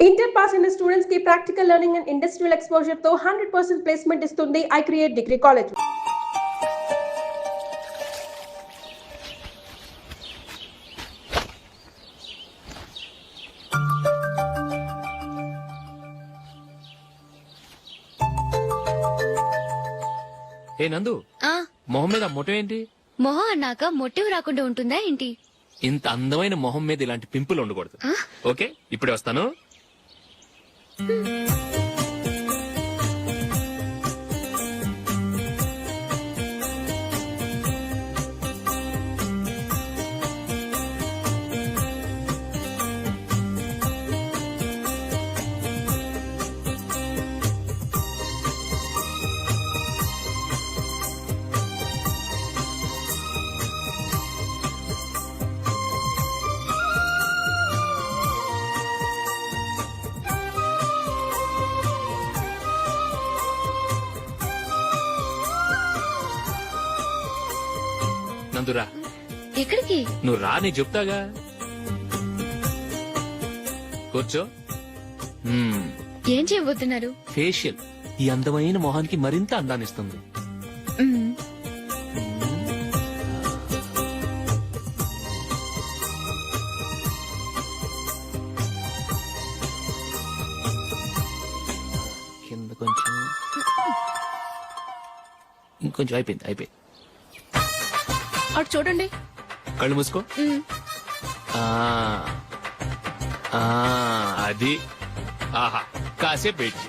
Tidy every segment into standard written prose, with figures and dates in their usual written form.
Inter pass అయిన students కి practical learning and industrial exposure తో 100% ప్లేస్మెంట్ ఇస్తుంది ఐ క్రియేట్ డిగ్రీ కాలేజ్. ఏ నందు, మొహం మీద మొట్టం ఏంటి? మొహం అన్నాక మొట్టెవు రాకుండా ఉంటుందా ఏంటి? ఇంత అందమైన మొహం మీద ఇలాంటి పింపుల్ ఉండకూడదు. ఓకే, ఇప్పుడే వస్తాను. నందురా, ఎక్కడికి? నువ్వు రా, నీ చెప్తాగా. కూర్చో. ఏం చేయబోతున్నారు? ఫేషియల్ ఈ అందమైన మొహానికి మరింత అందాన్నిస్తుంది. కింద కొంచెం, ఇంకొంచెం. అయిపోయింది. అటు చూడండి. కళ్ళు మూసుకో. అది ఆహా, కాసేపు పెట్టి.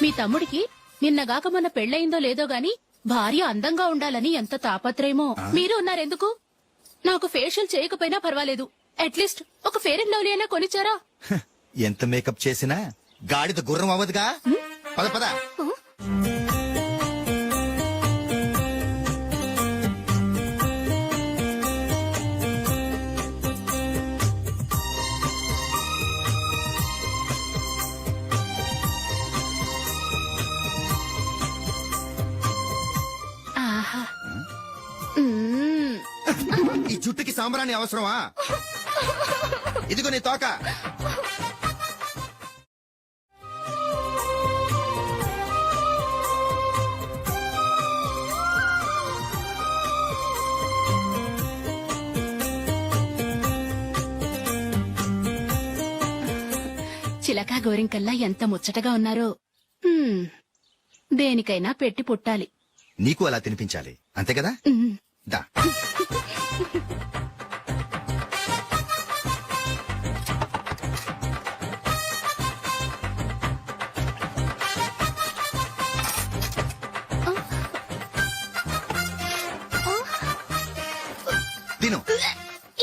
మీ తమ్ముడికి నిన్నగాక మొన్న పెళ్ళయిందో లేదో గాని భార్య అందంగా ఉండాలని ఎంత తాపత్రయమో. మీరు ఉన్నారెందుకు? నాకు ఫేషియల్ చేయకపోయినా పర్వాలేదు, అట్లీస్ట్ ఒక ఫేర్ అండ్ లవ్లీ అయినా కొనిచ్చారా? ఎంత మేకప్ చేసినా గాడిద గుర్రం అవ్వదుగా. పద పద. ఈ జుట్టుకి సాంబ్రాణి అవసరమా? ఇదిగో నీ తోక. చిలకా గోరింకల్లా ఎంత ముచ్చటగా ఉన్నారో. దేనికైనా పెట్టి పుట్టాలి. నీకు అలా తినిపించాలి, అంతే కదా? దా. తిను.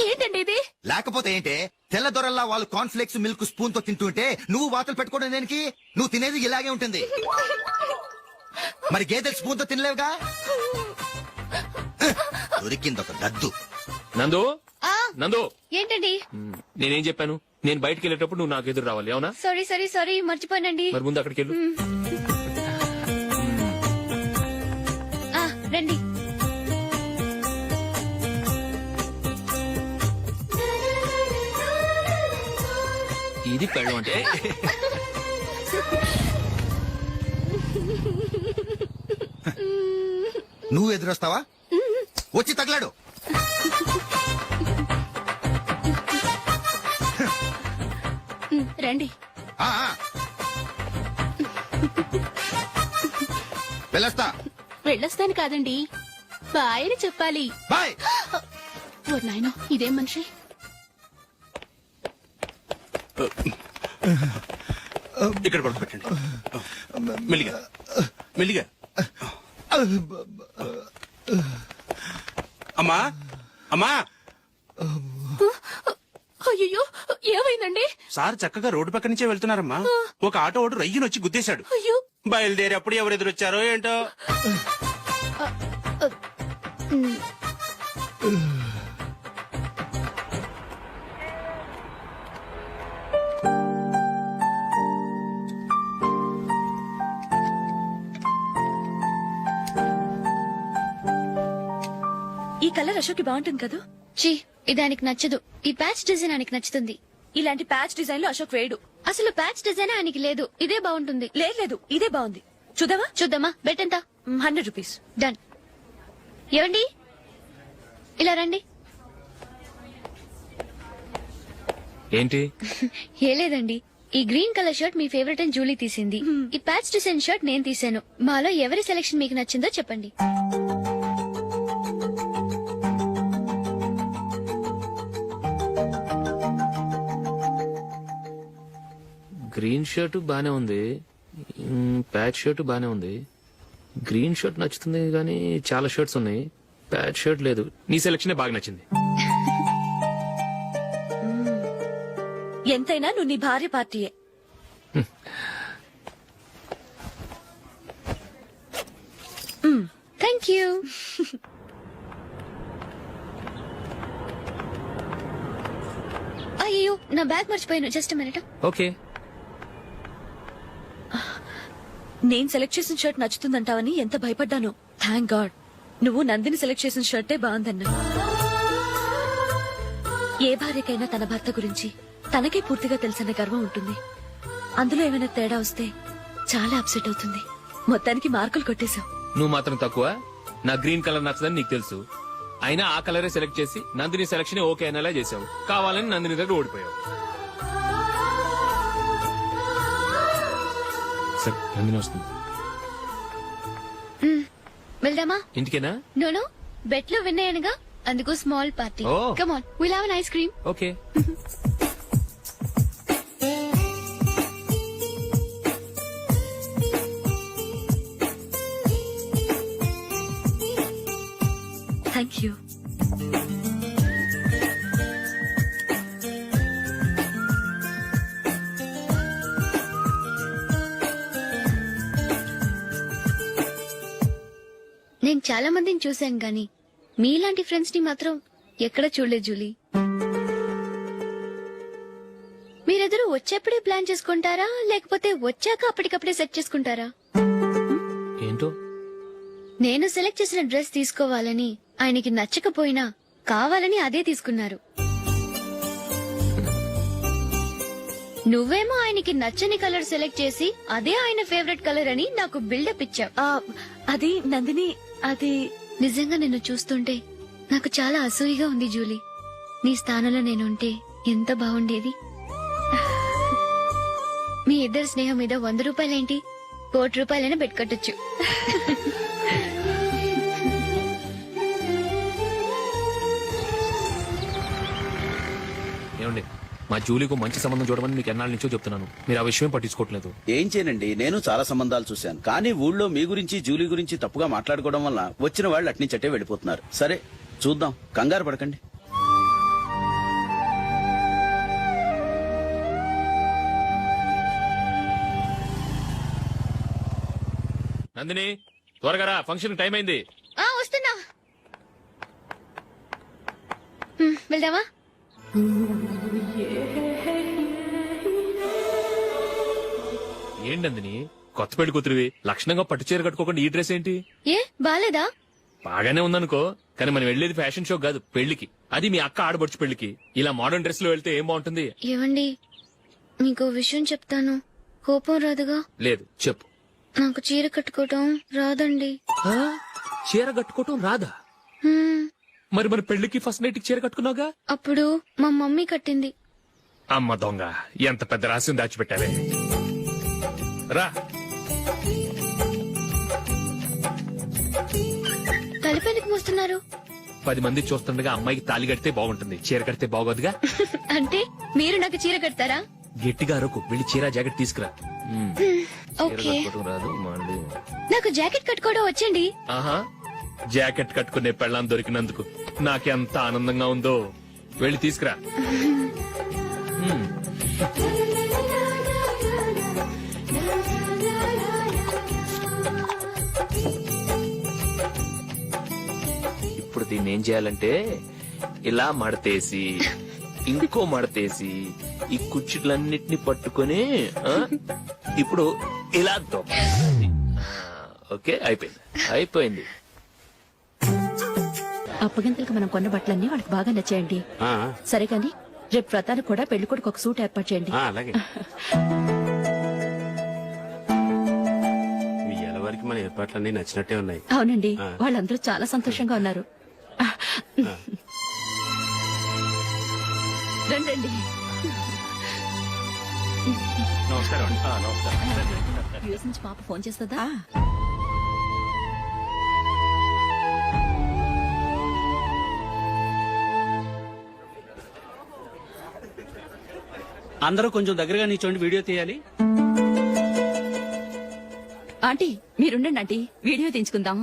ఏంటండి ఇది? లేకపోతే ఏంటే, తెల్ల దొరల్లా వాళ్ళు కార్న్ఫ్లేక్స్ మిల్క్ స్పూన్ తో తింటుంటే నువ్వు వాతలు పెట్టుకోవడం దేనికి? నువ్వు తినేది ఇలాగే ఉంటుంది. మరి గేదెలు స్పూన్ తో తినలేవుగా. దొరికింది ఒక దద్దు. నందు, నందు, ఏంటండి? నేనేం చెప్పాను? నేను బయటికి వెళ్ళేటప్పుడు నువ్వు నాకు ఎదురు రావాలి, అవునా? సారీ మర్చిపోయానండి. మరి ముందు అక్కడికి వెళ్ళు. రండి. ఇది పెళ్ళం అంటే. నువ్వు ఎదురొస్తావా? వచ్చి తగలాడు. రండి. ఆ, ఆ. వెళ్ళొస్తా. వెళ్ళొస్తాను కాదండి, బాయ్ అని చెప్పాలి. బాయ్. ఓ నాయనో, ఇదేం మనిషి? ఇక్కడ పడుకోబెట్టండి. మెల్లిగా మెల్లిగా. అమ్మా అమ్మా. అయ్యో, ఏమైందండి? సార్ చక్కగా రోడ్డు పక్క నుంచే వెళ్తున్నారమ్మా. ఒక ఆటో ఓడు రయ్యను వచ్చి గుద్దేశాడు. అయ్యో. బయలుదేరి అప్పుడు ఎవరు ఎదురొచ్చారో ఏంటో. ఈ కలర్ అశోక్ బాగుంటుంది కదా. చీ, ఇది ఆయనకి నచ్చదు. ఈ ప్యాచ్ డిజైన్ ఆయనకి నచ్చుతుంది. ఇలాంటి ప్యాచ్ డిజైన్ లో అశోక్ వేడు. అసలు ప్యాచ్ డిజైన్ ఆయనకి లేదు, ఇదే బాగుంటుంది. లేదు ఇదే బాగుంది. చూద్దామా? చూద్దామా? బెట్ ఎంత? 100 రూపీస్. డన్. ఏమండి, ఇలా రండి. ఏంటి? ఏ లేదండి, ఈ గ్రీన్ కలర్ షర్ట్ మీ ఫేవరెట్ అని జూలీ తీసింది. ఈ ప్యాచ్ డిజైన్ షర్ట్ నేను తీసాను. మాలో ఎవరి సెలెక్షన్ మీకు నచ్చిందో చెప్పండి. గ్రీన్ షర్ట్ బానే ఉంది, ప్యాచ్ షర్ట్ బానే ఉంది. గ్రీన్ షర్ట్ నచ్చుతుంది కానీ చాలా షర్ట్స్ ఉన్నాయి, ప్యాచ్ షర్ట్ లేదు. నీ సెలెక్షన్ బాగా నచ్చింది. ఎంతైనా నువ్వు నీ భార్య పార్టీయే. Thank you. అయ్యో, నా బ్యాగ్ మర్చిపోయాను. Just minute. ఓకే. నేను సెలెక్ట్ చేసిన షర్ట్ నచ్చుతుందంటావని ఎంత భయపడ్డాను. థ్యాంక్ గాడ్ నువ్వు నందిని సెలెక్ట్ చేసిన షర్టే బాగుందన్నా. ఏ భార్యకైనా తన భర్త గురించి తనకే పూర్తిగా తెలిసిన గర్వం ఉంటుంది. అందులో ఏమైనా తేడా వస్తే చాలా అప్సెట్ అవుతుంది. మొత్తానికి మార్కులు కొట్టేశావు. నువ్వు మాత్రం తక్కువ. నా గ్రీన్ కలర్ నచ్చదని నీకు తెలుసు, అయినా ఆ కలరే సెలెక్ట్ చేసి నందిని సెలెక్షన్ ఓకే అనేలా చేసావు. కావాలని నందిని దగ్గర ఓడిపోయావు. సరే, నందిని వస్తుంది. వెళ్దామా? ఇంటికేనా? నోనో, బెట్ లో విన్ అయ్యానుగా, అందుకు small party. Oh. Come on, will have an ice cream. Okay. Thank you. నేను చాలా మందిని చూశాను గాని మీలాంటి ఫ్రెండ్స్ ని మాత్రం ఎక్కడ చూడలేదు జూలీ. మీరెదరూ వచ్చేప్పుడే ప్లాన్ చేసుకుంటారా, లేకపోతే వచ్చాక అప్పటికప్పుడే సెట్ చేసుకుంటారా? ఏంటో? నేను సెలెక్ట్ చేసిన డ్రెస్ తీసుకోవాలని ఆయనకి నచ్చకపోయినా కావాలని అదే తీసుకున్నారు. నువ్వేమో ఆయనకి నచ్చని కలర్ సెలెక్ట్ చేసి అదే ఆయన ఫేవరెట్ కలర్ అని నాకు బిల్డప్ ఇచ్చావు. అది నందిని, అది నిజంగా నిన్ను చూస్తుంటే నాకు చాలా అసూయగా ఉంది జూలీ. నీ స్థానంలో నేనుంటే ఎంత బాగుండేది. మీ ఇద్దరు స్నేహం మీద 100 రూపాయలేంటి, 1 కోటి రూపాయలైనా పెట్టుకట్టొచ్చు. ఏమండి, మా జూలీకు మంచి సంబంధం చూడమని మీకు ఎన్నాళ్ళ నుంచో చెప్తున్నాను, మీరు ఆ విషయం పట్టించుకోవట్లేదు. ఏం చేయనండి, నేను చాలా సంబంధాలు చూశాను. కానీ ఊళ్ళో మీ గురించి జూలీ గురించి తప్పుగా మాట్లాడుకోవడం వల్ల వచ్చిన వాళ్ళు అట్నుంచటే వెళ్ళిపోతున్నారు. సరే చూద్దాం, కంగారు పడకండి. నందిని, త్వరగా రా, ఫంక్షన్ టైం అయింది. వస్తున్నా. వెళ్దామా? ఏంటి నందిని, కొత్త పెళ్లి కూతురివి, లక్షణంగా పట్టు చీర కట్టుకోకుండా ఈ డ్రెస్ ఏంటి? ఏ బాలేదా? బాగానే ఉందనుకో, కానీ మనం వెళ్ళేది ఫ్యాషన్ షో కాదు, పెళ్లికి. అది మీ అక్క ఆడబడుచు పెళ్లికి. ఇలా మోడర్న్ డ్రెస్ లో వెళ్తే ఏం బాగుంటుంది? ఏవండి, మీకు విషయం చెప్తాను, కోపం రాదుగా? లేదు, చెప్పు. నాకు చీర కట్టుకోవటం రాదండి. ఆ? చీర కట్టుకోవటం రాదా? హ్మ్, మరి మన పెళ్లికి ఫస్ట్ నైట్ చీర కట్టుకున్నావుగా? అప్పుడు మా మమ్మీ కట్టింది. అమ్మ దొంగ, ఎంత పెద్ద రహస్యం దాచిపెట్టావే. రా. తలపెందుకు మోస్తున్నారు? 10 మంది చూస్తుండగా అమ్మాయికి తాళి కడితే బాగుంటుంది, చీర కడితే బాగోదుగా. అంటే మీరు నాకు చీర కడతారా? గట్టిగా అరకు, వెళ్ళి చీర జాకెట్ తీసుకురా. చీర ఓకే, కట్టుకోవడం రాదు మళ్ళీ. నాకు జాకెట్ కట్టుకోవడం వచ్చండి. ఆహా, జాకెట్ కట్టుకునే పెళ్ళాం దొరికినందుకు నాకెంత ఆనందంగా ఉందో. వెళ్ళి తీసుకురా. ఇప్పుడు దీన్ని ఏం చేయాలంటే ఇలా మడతేసి ఇంకో మడతేసి ఈ కుర్చీలన్నిటిని పట్టుకొని ఇప్పుడు ఇలా దొక్కాలి. ఓకే, అయిపోయింది. అప్పగింతలకు మనం కొన్న బట్టలన్నీ వాళ్ళకి బాగా నచ్చాయండి. సరే కానీ రేపు వ్రతానికి కూడా పెళ్లి కొడుకు ఒక సూట్ ఏర్పాటు చేయండి. అలాగే మీ వరకు మన ఏర్పాట్లన్నీ నచ్చినట్టే ఉన్నాయి. అవునండి, వాళ్ళందరూ చాలా సంతోషంగా ఉన్నారు. రండి. నమస్కారం. నమస్కారం. యూఎస్ నుంచి పాప ఫోన్ చేస్తుందా? అందరూ కొంచెం దగ్గరగా నిల్చోండి, వీడియో తీయాలి. ఆంటీ మీరుండండి ఆంటీ, వీడియో తీయించుకుందాం.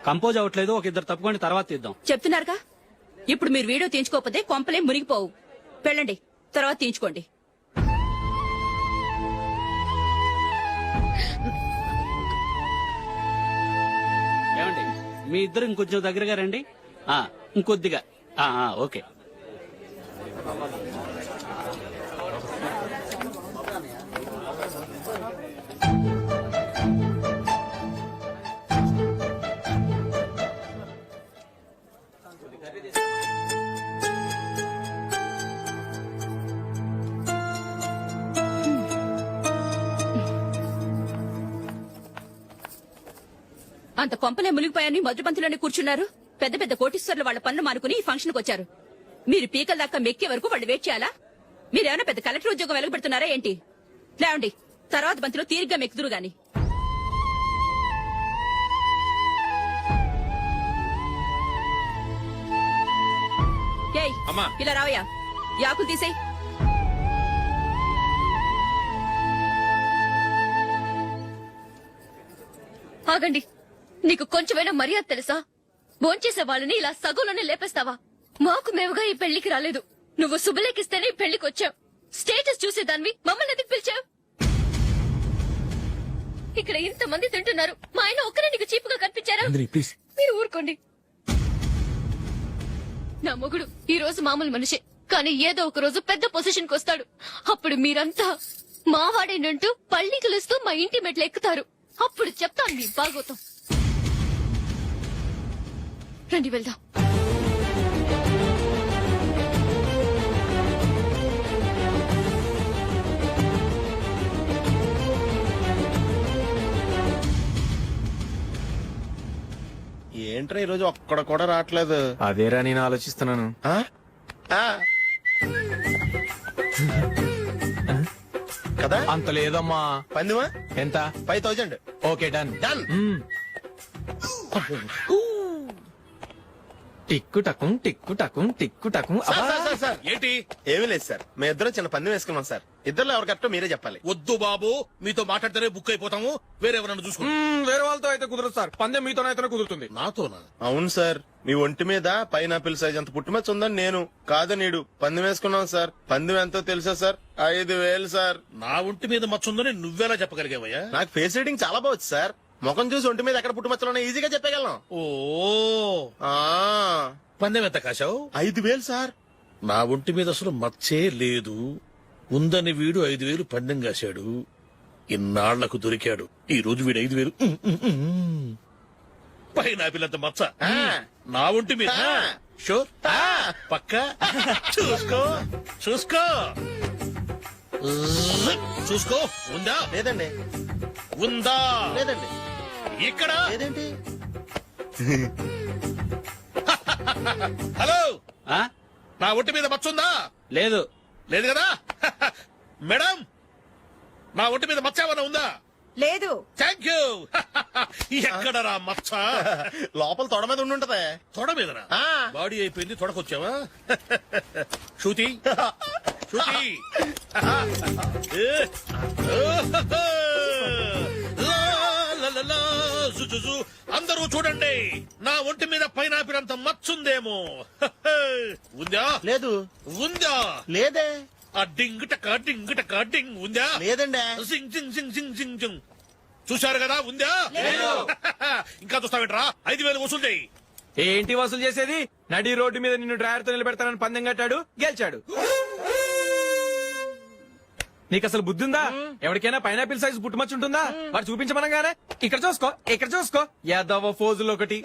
కంపోజ్ అవ్వట్లేదు, ఒక ఇద్దరు తప్పుకొని తర్వాత తీద్దాం. చెప్తున్నారుగా, ఇప్పుడు మీరు వీడియో తీయించుకోకపోతే కొంపలే మునిగిపోవు. వెళ్ళండి, తర్వాత తీయించుకోండి. ఏమండి, మీ ఇద్దరు ఇంకొంచెం దగ్గరగా రండి. ఇంకొద్దిగా. ఓకే. అంత కొంపలే మునిగిపోయాని మధురపంతులోనే కూర్చున్నారు. పెద్ద పెద్ద కోటీశ్వర్లు వాళ్ళ పనులు మానుకుని ఈ ఫంక్షన్ కు వచ్చారు. మీరు పీకల దాకా మెక్కే వరకు వాళ్ళు వెయిట్ చేయాలా? మీరేమైనా పెద్ద కలెక్టర్ ఉద్యోగం వెలగబెడుతున్నారా ఏంటి? లేవండి, తర్వాత బంతిలో తీరిగ్గా మెక్కుదురు గాని. ఏయ్, ఇలా రావయ్యా, యాకులు తీసేయ్. ఆగండి, నీకు కొంచెమైనా మర్యాద తెలుసా? భోంచేసే వాళ్ళని ఇలా సగంలోనే లేపేస్తావా? మాకు మేముగా ఈ పెళ్లికి రాలేదు. నువ్వు శుభలేఖిస్తేనే ఈ పెళ్లికి వచ్చావు. స్టేటస్ చూసేదానివి మమ్మల్ని ఎందుకు పిలిచావు? ఇక్కడ ఇంతమంది తింటున్నారు, మా ఆయన ఒక్కరే నీకు చీపుగా కనిపించారా? మీరు ఊరుకోండి. నా మొగుడు ఈ రోజు మామూలు మనిషే, కానీ ఏదో ఒక రోజు పెద్ద పొజిషన్ కు వస్తాడు. అప్పుడు మీరంతా మావాడేనంటూ పళ్ళి కలుస్తూ మా ఇంటి మెట్లు ఎక్కుతారు. అప్పుడు చెప్తాను మీ బాగోతాం. రండి వెళ్దాం. ఏంట్రా ఈరోజు ఒక్కడ కూడా రావట్లేదు. అదేరా నేను ఆలోచిస్తున్నాను. ఆ? ఆ. కదా అంత లేదమ్మా. పందిమా ఎంత? 5000. Okay, done. డన్. టిక్కు టకుం టిక్కు టకుం టిక్కు టకుం. సార్ ఏంటి? ఏమీ లేదు సార్, మేము ఇద్దరం చిన్న పందెం వేసుకున్నాం సార్. ఇద్దరు ఎవరు కరెక్టో మీరే చెప్పాలి. వద్దు బాబు, మీతో మాట్లాడితేనే బుక్ అయిపోతాము. వేరెవరన్నా చూసుకుంటాం. వేరే వాళ్ళతో అయితే కుదరదు సార్, పందెం మీతోనైతే కుదురుతుంది. నాతోనా? అవును సార్, మీ ఒంటి మీద పైనాపిల్ సైజ్ అంత పుట్టుమచ్చ ఉందని నేను కాదనీడు పందెం వేసుకున్నాం సార్. పందెం ఎంతో తెలుసా సార్? 5000 సార్. నా ఒంటి మీద మచ్చుందని నువ్వెలా చెప్పగలిగావయ్యా? నాకు ఫేస్ రీడింగ్ చాలా బాగుంది సార్. ముఖం చూసి ఒంటి మీద ఎక్కడ పుట్టుమచ్చలో ఈజీగా చెప్పగలను. ఓ, ఆ పందెం ఎంత కాశావు? 5000 సార్. నా ఒంటి మీద అసలు మచ్చే లేదు. ఉందని వీడు 5000 పందెం కాశాడు. ఇన్నాళ్లకు దొరికాడు. ఈ రోజు వీడు 5000. పైనాపిల్ మచ్చ నా ఒంటి మీద. షూర్? పక్క చూసుకో చూసుకో చూసుకో. ఉందా? లేదండి. ఉందా? లేదండి. ఇక్కడ లేదేంటి? హలో, నా ఒంటి మీద మచ్చుందా? లేదు. లేదు కదా? మేడం, నా ఒంటి మీద మచ్చ ఏమన్నా ఉందా? లేదు. Thank you. ఎక్కడరా మచ్చ? లోపల తొడ మీద ఉండుంటదే. తొడ మీదరా? బాడీ అయిపోయింది, తొడకొచ్చావా? శృతి శృతి. అందరూ చూడండి, నా ఒంటి మీద పైనాపిల్ అంత మచ్చుందేమో. ఉందా? లేదు. ఉందా? లేదే. ఆ డింగ్ టక డింగ్ టక డింగ్ ఉందా? లేదండి. సింగ్ సింగ్ సింగ్ సింగ్ సింగ్ సింగ్. చూశారు కదా? ఉందా? ఇంకా చూస్తావేంట్రా? 5000 వసూలు చేయి. ఏంటి వసూలు చేసేది? నడి రోడ్డు మీద నిన్ను డ్రైవర్ తో నిలబెడతానని పందెం కట్టాడు, గెలిచాడు. నీకు అసలు బుద్ధి ఉందా? ఎవరికైనా పైనాపిల్ సైజ్ పుట్టుమచ్చు ఉంటుందా? వాడు చూపించమనగానే ఇక్కడ చూసుకో, ఇక్కడ చూసుకో, యాదవ ఫోజులు ఒకటి.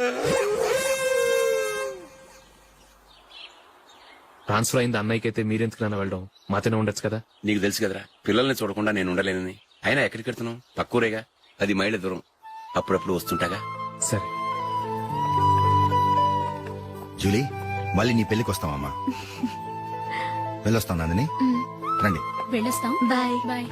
ట్రాన్స్ఫర్ అయింది అన్నయ్యకి అయితే మీరెందుకు నాన్న వెళ్ళడం, మాతోనే ఉండొచ్చు కదా. నీకు తెలుసు కదరా పిల్లల్ని చూడకుండా నేను ఉండలేనని. అయినా ఎక్కడికి వెళ్తున్నావు? పక్కూరేగా, 10 మైళ్ళ దూరం. అప్పుడప్పుడు వస్తుంటాగా. సరే జూలీ మళ్ళీ నీ పెళ్లికి వస్తామమ్మా. వెళ్ళొస్తాం నందిని, రండి. వెళ్ళొస్తాం. బాయ్. బాయ్.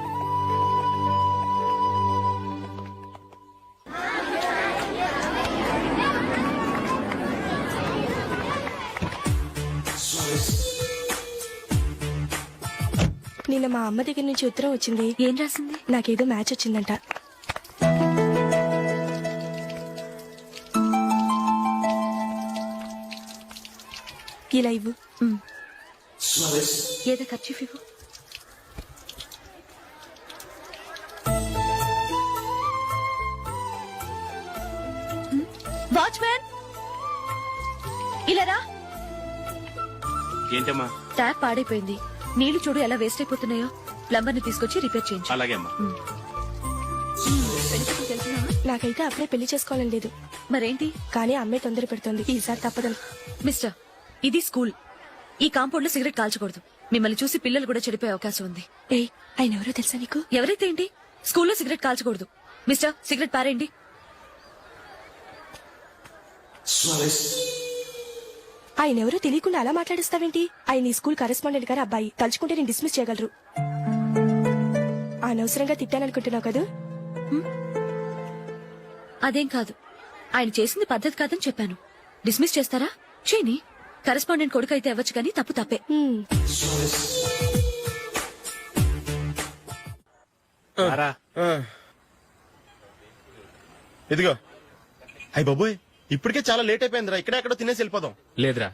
నిన్న మా అమ్మ దగ్గర నుంచి ఉత్తరం వచ్చింది. ఏం రాసింది? నాకేదో మ్యాచ్ వచ్చిందంట. ఇలా ఇవ్వు. ఏదో ఖర్చు ఇవ్వు. వాచ్మ్యాన్ ఇలా రా. ఏంటమ్మా? ట్యాప్ పాడైపోయింది. నీళ్లు చూడు ఎలా వేస్ట్ అయిపోతున్నాయో. ప్లంబర్ ని తీసుకొచ్చి రిపేర్ చేయించు. అలాగే అమ్మా. నాకైతే అప్పుడే పెళ్లి చేసుకోవాలని లేదు. మరేంటి? కానీ అమ్మే తొందర పెడుతోంది. ఈసారి తప్పదని. మిస్టర్, ఇది స్కూల్. ఈ కాంపౌండ్ లో సిగరెట్ కాల్చకూడదు. మిమ్మల్ని చూసి పిల్లలు కూడా చెడిపోయే అవకాశం ఉంది. ఏయ్, ఆయన ఎవరో తెలుసా నీకు? ఎవరైతే ఏంటి, స్కూల్లో సిగరెట్ కాల్చకూడదు. మిస్టర్, సిగరెట్ పారేయండి. ఆయన ఎవరో తెలియకుండా అలా మాట్లాడిస్తావేంటి? ఆయన ఈ స్కూల్ కరెస్పాండెంట్ గారు అబ్బాయి. తలుచుకుంటే నేను డిస్మిస్ చేయగలరు. అనవసరంగా తిట్టాననుకుంటున్నావు కదా? అదేం కాదు. ఆయన చేసింది పద్ధతి కాదని చెప్పాను. డిస్మిస్ చేస్తారా? చేయని. కరెస్పాండెంట్ కొడుకు అయితే అవ్వచ్చు కానీ తప్పు తప్పే. ఇదిగో. అయ్య బాబోయ్, ఇప్పటికే చాలా లేట్ అయిపోయిందిరా. ఇక్కడెక్కడో తినేసి వెళ్ళిపోదాం. లేదురా,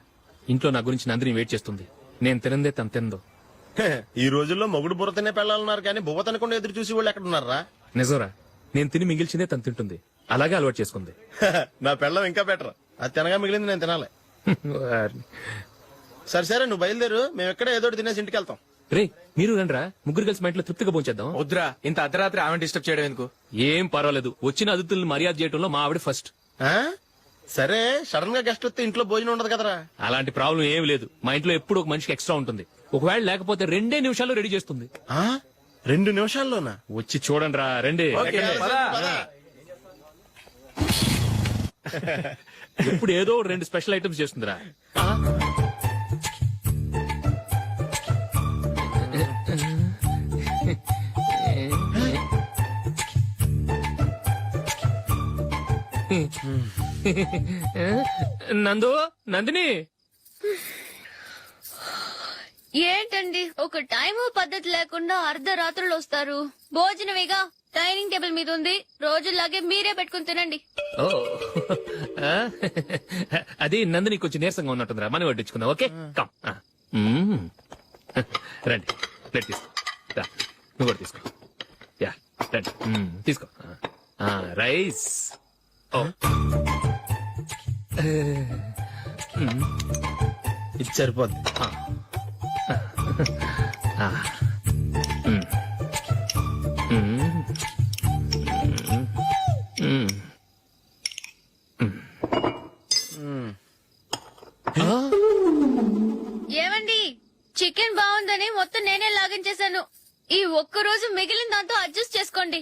ఇంట్లో నా గురించి నందిని వెయిట్ చేస్తుంది. నేను తినందే తను తిందో. ఈ రోజుల్లో మొగుడు బుర్ర తినే పెళ్ళాలన్నారు కానీ బువ్వ తినకుండా ఎదురు చూసి వాళ్ళు ఎక్కడ ఉన్నారా? నిజంరా, నేను తిని మిగిల్చిందే తను తింటుంది. అలాగే అలవాటు చేసుకుంది. నా పెళ్ళం ఇంకా బెటర్. అది తినగా మిగిలింది నేను తినాలి. సరే సరే, నువ్వు బయలుదేరు. మేము ఎక్కడ ఏదో ఒకటి తినేసి ఇంటికి వెళ్తాం. రే, మీరు రండిరా, ముగ్గురు కలిసి మా ఇంట్లో తృప్తిగా పోంచేద్దాం. వద్దురా, ఇంత అర్ధరాత్రి ఆమె డిస్టర్బ్ చేయడం ఎందుకు? ఏం పర్వాలేదు, వచ్చిన అతిథుల్ని మర్యాద చేయడంలో మా ఆవిడ ఫస్ట్. ఆ? సరే, సడన్ గా గెస్ట్ వస్తే ఇంట్లో భోజనం ఉండదు కదరా. అలాంటి ప్రాబ్లం ఏమి లేదు. మా ఇంట్లో ఎప్పుడు ఒక మనిషికి ఎక్స్ట్రా ఉంటుంది. ఒకవేళ లేకపోతే 2 నిమిషాల్లో రెడీ చేస్తుంది. 2 నిమిషాల్లోనా? వచ్చి చూడండి రా, రండి. ఇప్పుడు ఏదో 2 స్పెషల్ ఐటమ్స్ చేస్తుందిరా. నందు, నందిని. ఏంటండి ఒక టైము పద్ధతి లేకుండా అర్ధరాత్రులు వస్తారు? భోజనమేగా డైనింగ్ టేబుల్ మీద ఉంది. రోజుల్లాగే మీరే పెట్టుకుని తినండి. ఓ, అది నందిని కొంచెం నీరసంగా ఉన్నట్టుందిరా. మనం వడ్డించుకుందాం. Okay, come. రండి, ప్లేట్ తీసుకో. రా, నువ్వు కూడా తీసుకో. యా, రండి, తీసుకో. రైస్. ఓ, ఇది సరిపోద్ది. ఏమండి, చికెన్ బాగుందని మొత్తం నేనే లాగించేశాను. ఈ ఒక్క రోజు మిగిలిన దాంతో అడ్జస్ట్ చేసుకోండి.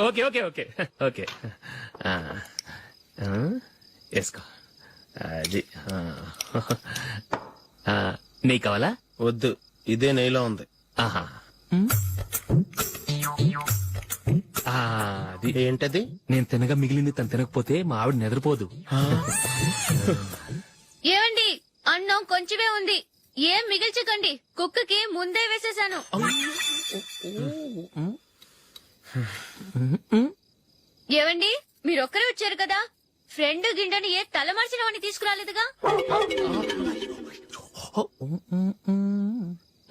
Okay okay okay okay. వేసుకో. అది నెయ్యి కావాలా? వద్దు, ఇదే నెయ్యిలో ఉంది. ఆహా, అది ఏంటది? నేను తినగా మిగిలింది తను తినకపోతే మా ఆవిడ నిద్రపోదు. ఏమండి, అన్నం కొంచెమే ఉంది. ఏం మిగిల్చకండి. కుక్కకి ముందే వేసేసాను. ఏవండి, మీరొక్కరే వచ్చారు కదా. ఫ్రెండ్ గిండెని ఏ తలమార్చిన వాడిని తీసుకురాలేదుగా.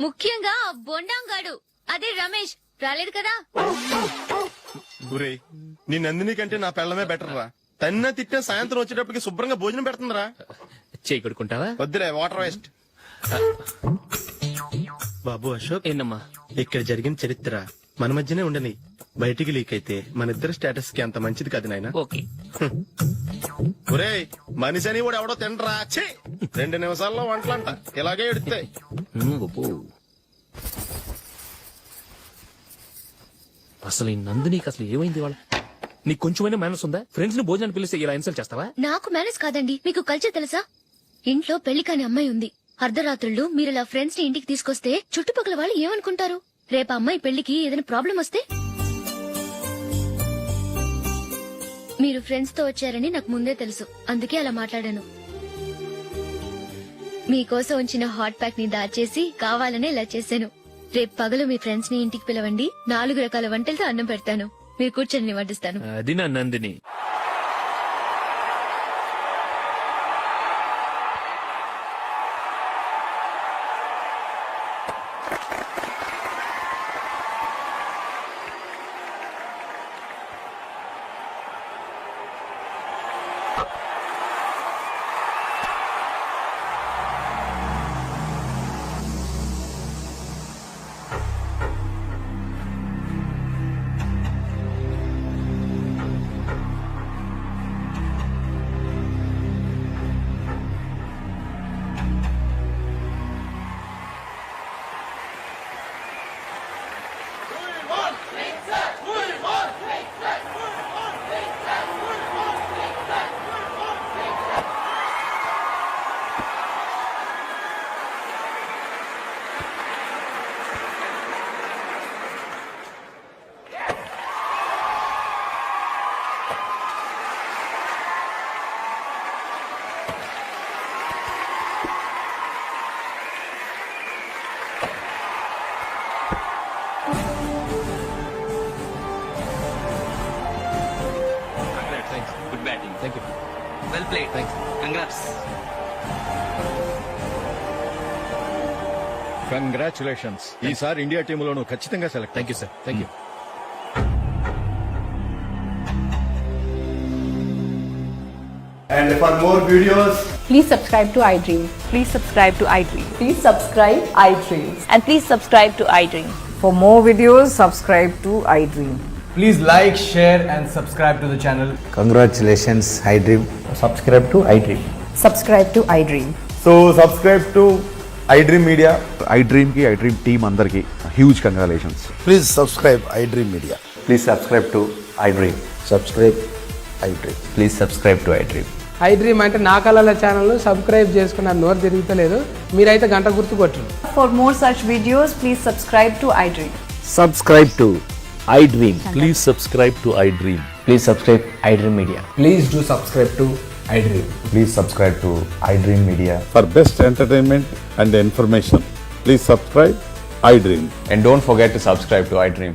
ముఖ్యంగా ఆ బొండాంగాడు, అదే రమేష్, రాలేదు కదా. గురేయ్, నీ నందిని కంటే నా పెళ్ళమే బెటర్ రా. తన్న తిట్టిన సాయంత్రం వచ్చేటప్పటికి శుభ్రంగా భోజనం పెడుతుందిరా. చేయి కొడుకుంటావా? వద్దులే, వాటర్ వేస్ట్. బాబు అశోక్, ఏంటమ్మా? ఇక్కడ జరిగిన చరిత్ర మన మధ్యనే ఉండని, బయటికి లీక్ అయితే మన ఇద్దరు స్టేటస్ కి అంత మంచిది కాదు నాయన. ఓకే. ఒరేయ్ మనిషి అని కూడా ఎవడో తినరా 2 నిమిషాల్లో వంటలంట ఇలాగే ఎడుతాయి. ఒప్పు. అసలు ఈ నందినికి అసలు ఏమైంది వాళ్ళ? నీకు కొంచెమైనా మేనస్ ఉందా? ఫ్రెండ్స్ ని భోజనాన్ని పిలిస్తే ఇలా ఇన్సల్ట్ చేస్తావా? నాకు మేనేజ్ కాదండి, మీకు కల్చర్ తెలుసా? ఇంట్లో పెళ్లి కాని అమ్మాయి ఉంది. అర్ధరాత్రుళ్ళు మీరు ఇలా ఫ్రెండ్స్ ని ఇంటికి తీసుకొస్తే చుట్టుపక్కల వాళ్ళు ఏమనుకుంటారు? రేపు అమ్మాయి పెళ్లికి ఏదైనా ప్రాబ్లం వస్తే? మీరు ఫ్రెండ్స్ తో వచ్చారని నాకు ముందే తెలుసు, అందుకే అలా మాట్లాడాను. మీకోసం ఉంచిన హాట్ ప్యాక్ ని దాచేసి కావాలనే ఇలా చేశాను. రేపు పగలు మీ ఫ్రెండ్స్ ని ఇంటికి పిలవండి, 4 రకాల వంటలతో అన్నం పెడతాను. మీరు కూర్చొని వడ్డిస్తాను. అది నా Nandini. Good batting. Thank you. Well played. Thanks. Congrats. Congratulations. ఈసారి ఇండియా టీంలోనూ ఖచ్చితంగా select. Thank you sir. Thank you. And for more videos, please subscribe to iDream. Please subscribe to iDream. Please subscribe iDream. And please subscribe to iDream. For more videos subscribe to iDream. Please like, share and subscribe to the channel. congratulations, iDream. Subscribe to iDream. Subscribe to iDream. So subscribe to iDream Media. iDream ki iDream team andarki huge congratulations. Please subscribe iDream Media. Please subscribe to iDream. Subscribe iDream. Please subscribe to iDream. iDream అంటే నా కళల channel subscribe చేసుకున్న నోరు తిరుగుతలేదు, మీరైతే గంట గుర్తు కొట్టండి. For more such videos, please subscribe to iDream. Subscribe to iDream. Please subscribe to iDream. Please subscribe iDream Media. Please do subscribe to iDream. Please subscribe to iDream Media. For best entertainment and information, please subscribe iDream. And don't forget to subscribe to iDream.